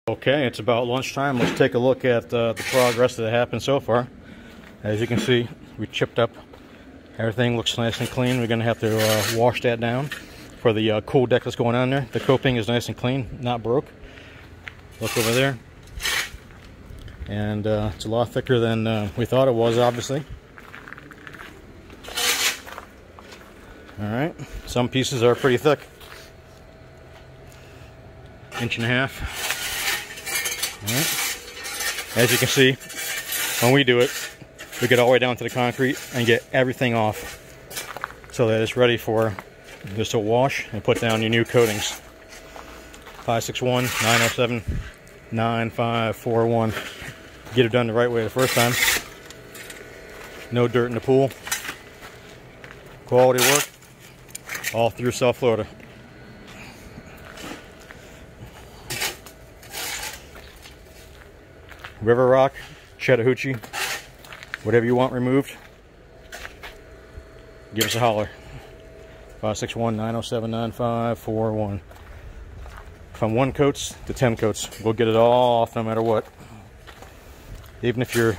Okay, it's about lunchtime. Let's take a look at the progress that happened so far. As you can see, we chipped up. Everything looks nice and clean. We're going to have to wash that down for the cool deck that's going on there. The coping is nice and clean, not broke. Look over there. And it's a lot thicker than we thought it was, obviously. Alright, some pieces are pretty thick. 1.5 inches. Alright. As you can see, when we do it, we get all the way down to the concrete and get everything off so that it's ready for just to wash and put down your new coatings. 561-907-9541. Get it done the right way the first time. No dirt in the pool. Quality work. All through South Florida. River Rock, Chattahoochee, whatever you want removed, give us a holler. 561-907-9541. From 1 coats to 10 coats, we'll get it all off no matter what. Even if your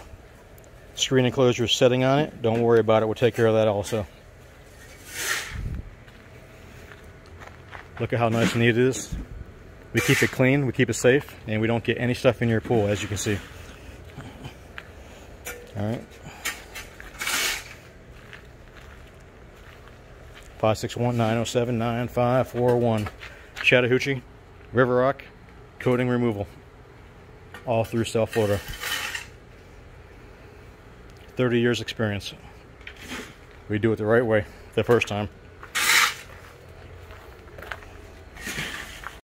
screen enclosure is setting on it, don't worry about it. We'll take care of that also. Look at how nice and neat it is. We keep it clean, we keep it safe, and we don't get any stuff in your pool, as you can see. Alright. 561-907-9541. Chattahoochee, River Rock, coating removal. All through South Florida. 30 years experience. We do it the right way the first time.